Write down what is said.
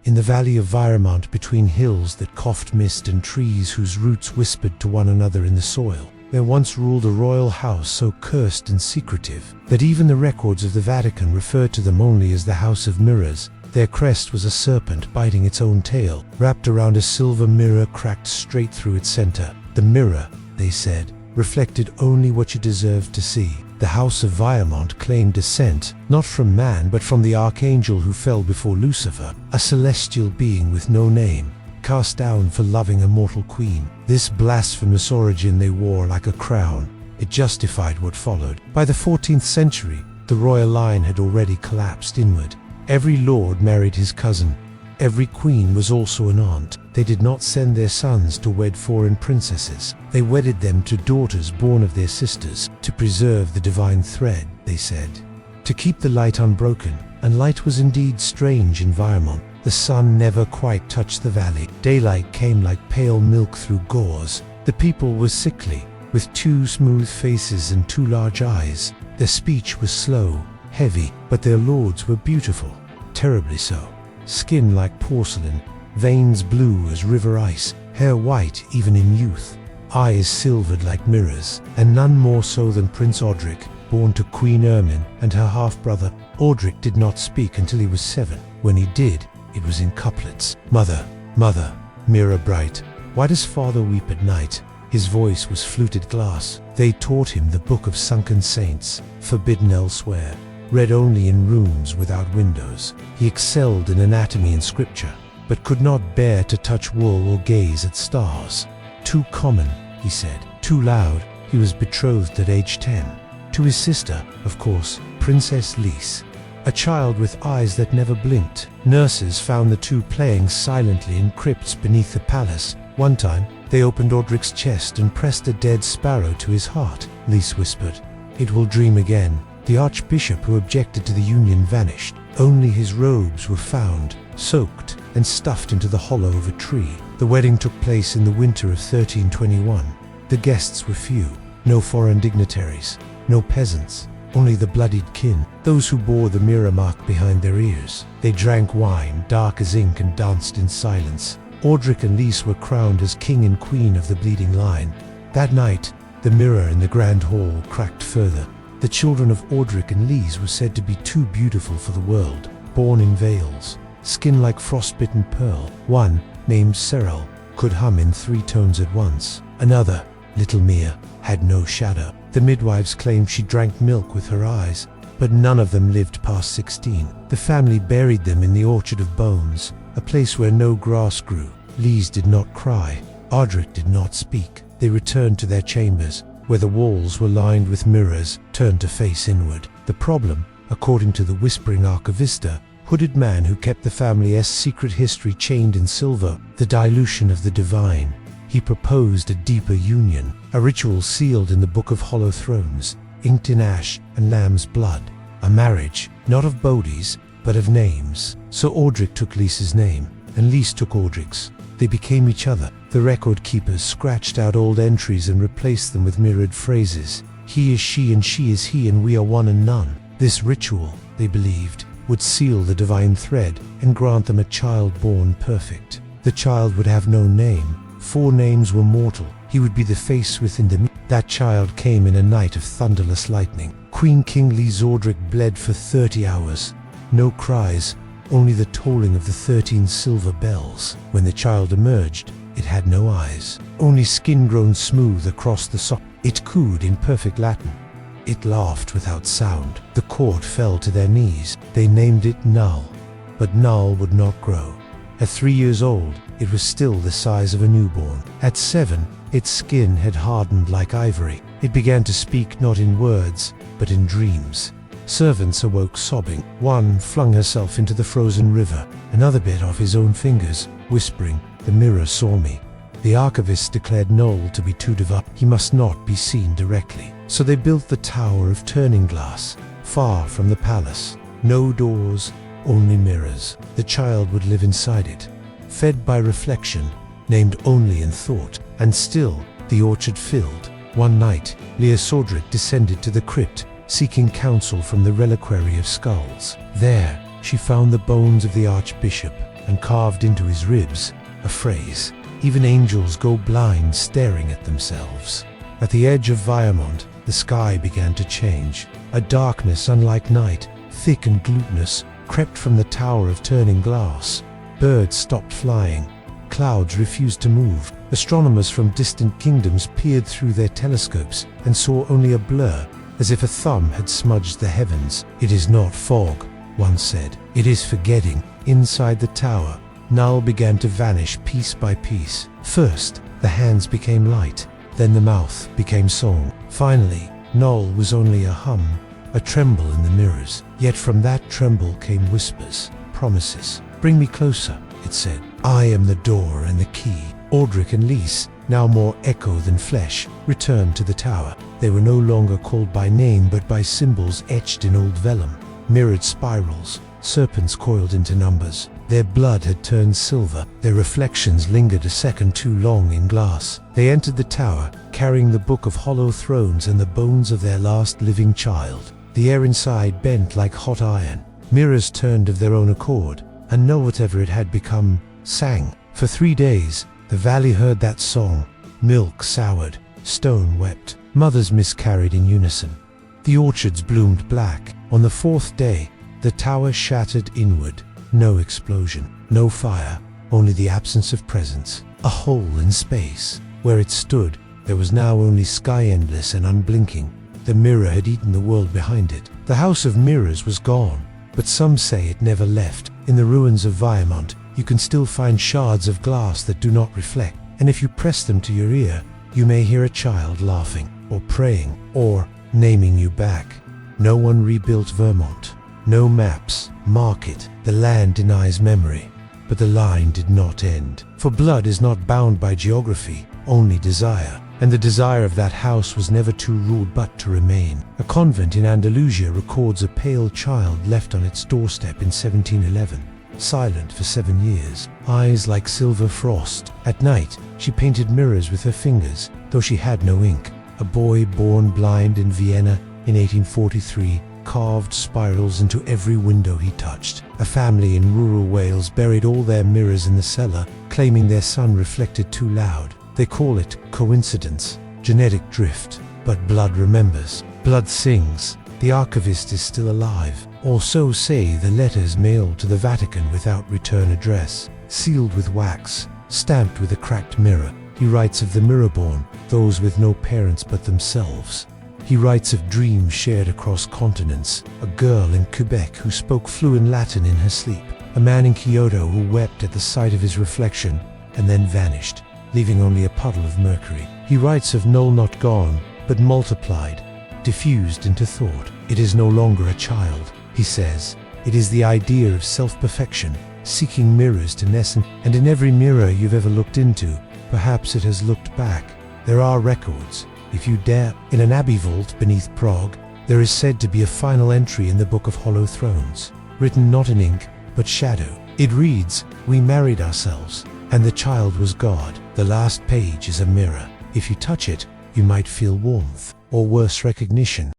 In the valley of Viremont, between hills that coughed mist and trees whose roots whispered to one another in the soil, there once ruled a royal house so cursed and secretive that even the records of the Vatican referred to them only as the House of Mirrors. Their crest was a serpent biting its own tail, wrapped around a silver mirror cracked straight through its center. The mirror, they said, reflected only what you deserved to see. The House of Viremont claimed descent, not from man but from the archangel who fell before Lucifer, a celestial being with no name, cast down for loving a mortal queen. This blasphemous origin they wore like a crown. It justified what followed. By the 14th century, the royal line had already collapsed inward. Every lord married his cousin. Every queen was also an aunt. They did not send their sons to wed foreign princesses. They wedded them to daughters born of their sisters, to preserve the divine thread, they said, to keep the light unbroken. And light was indeed strange in Viremont. The sun never quite touched the valley. Daylight came like pale milk through gauze. The people were sickly, with 2 smooth faces and 2 large eyes. Their speech was slow, heavy, but their lords were beautiful, terribly so. Skin like porcelain, veins blue as river ice, hair white even in youth, eyes silvered like mirrors, and none more so than Prince Odric, born to Queen Ermin and her half-brother. Odric did not speak until he was 7. When he did, it was in couplets. Mother, mother, mirror bright, why does father weep at night? His voice was fluted glass. They taught him the book of sunken saints, forbidden elsewhere, read only in rooms without windows. He excelled in anatomy and scripture, but could not bear to touch wool or gaze at stars. Too common, he said, too loud. He was betrothed at age 10. To his sister, of course, Princess Lise, a child with eyes that never blinked. Nurses found the two playing silently in crypts beneath the palace. One time, they opened Odric's chest and pressed a dead sparrow to his heart. Lise whispered, "It will dream again." The archbishop who objected to the union vanished. Only his robes were found, soaked and stuffed into the hollow of a tree. The wedding took place in the winter of 1321. The guests were few, no foreign dignitaries, no peasants, only the bloodied kin, those who bore the mirror mark behind their ears. They drank wine, dark as ink, and danced in silence. Odric and Lise were crowned as king and queen of the bleeding line. That night, the mirror in the grand hall cracked further. The children of Odric and Lise were said to be too beautiful for the world, born in veils, skin like frostbitten pearl. One, named Serel, could hum in 3 tones at once. Another, little Mia, had no shadow. The midwives claimed she drank milk with her eyes, but none of them lived past 16. The family buried them in the Orchard of Bones, a place where no grass grew. Lise did not cry. Odric did not speak. They returned to their chambers, where the walls were lined with mirrors, turned to face inward. The problem, according to the whispering archivista, hooded man who kept the family's secret history chained in silver, the dilution of the divine. He proposed a deeper union, a ritual sealed in the Book of Hollow Thrones, inked in ash and lamb's blood. A marriage, not of bodies, but of names. So Odric took Lise's name, and Lise took Odric's. They became each other. The record keepers scratched out old entries and replaced them with mirrored phrases. He is she and she is he, and we are one and none. This ritual, they believed, would seal the divine thread and grant them a child born perfect. The child would have no name. 4 names were mortal. He would be the face within the That child came in a night of thunderless lightning. Queen King Lise Odric bled for 30 hours. No cries, only the tolling of the 13 silver bells. When the child emerged, it had no eyes, only skin grown smooth across the socket. It cooed in perfect Latin. It laughed without sound. The court fell to their knees. They named it Null, but Null would not grow. At 3 years old, it was still the size of a newborn. At 7, its skin had hardened like ivory. It began to speak not in words, but in dreams. Servants awoke sobbing. One flung herself into the frozen river. Another bit off his own fingers, whispering, "The mirror saw me." The archivist declared Noel to be too devout. He must not be seen directly. So they built the Tower of Turning Glass, far from the palace. No doors, only mirrors. The child would live inside it, fed by reflection, named only in thought. And still, the orchard filled. One night, Lise Odric descended to the crypt, seeking counsel from the reliquary of skulls. There, she found the bones of the archbishop, and carved into his ribs, a phrase, "Even angels go blind staring at themselves." At the edge of Viamont, the sky began to change. A darkness unlike night, thick and glutinous, crept from the tower of turning glass. Birds stopped flying. Clouds refused to move. Astronomers from distant kingdoms peered through their telescopes and saw only a blur, as if a thumb had smudged the heavens. "It is not fog," one said. "It is forgetting." Inside the tower, Null began to vanish piece by piece. First, the hands became light, then the mouth became song. Finally, Null was only a hum, a tremble in the mirrors. Yet from that tremble came whispers, promises. "Bring me closer," it said. "I am the door and the key." Aldrich and Lys, now more echo than flesh, returned to the tower. They were no longer called by name but by symbols etched in old vellum. Mirrored spirals, serpents coiled into numbers. Their blood had turned silver. Their reflections lingered a second too long in glass. They entered the tower, carrying the Book of Hollow Thrones and the bones of their last living child. The air inside bent like hot iron. Mirrors turned of their own accord, and Null, whatever it had become, sang. For 3 days, the valley heard that song. Milk soured, stone wept, mothers miscarried in unison. The orchards bloomed black. On the 4th day, the tower shattered inward. No explosion, no fire, only the absence of presence. A hole in space. Where it stood, there was now only sky endless and unblinking. The mirror had eaten the world behind it. The House of Mirrors was gone, but some say it never left. In the ruins of Viamont, you can still find shards of glass that do not reflect, and if you press them to your ear, you may hear a child laughing, or praying, or naming you back. No one rebuilt Vermont. No maps mark it. The land denies memory. But the line did not end. For blood is not bound by geography, only desire. And the desire of that house was never to rule but to remain. A convent in Andalusia records a pale child left on its doorstep in 1711. Silent for 7 years, eyes like silver frost. At night, she painted mirrors with her fingers, though she had no ink. A boy born blind in Vienna in 1843 carved spirals into every window he touched. A family in rural Wales buried all their mirrors in the cellar, claiming their sun reflected too loud. They call it coincidence, genetic drift. But blood remembers. Blood sings. The archivist is still alive. Or so say the letters mailed to the Vatican without return address, sealed with wax, stamped with a cracked mirror. He writes of the mirror-born, those with no parents but themselves. He writes of dreams shared across continents, a girl in Quebec who spoke fluent Latin in her sleep, a man in Kyoto who wept at the sight of his reflection and then vanished, leaving only a puddle of mercury. He writes of Null not gone, but multiplied, diffused into thought. It is no longer a child, he says. It is the idea of self-perfection, seeking mirrors to nestle, and in every mirror you've ever looked into, perhaps it has looked back. There are records. If you dare, in an abbey vault beneath Prague, there is said to be a final entry in the Book of Hollow Thrones, written not in ink, but shadow. It reads, "We married ourselves, and the child was God." The last page is a mirror. If you touch it, you might feel warmth, or worse, recognition.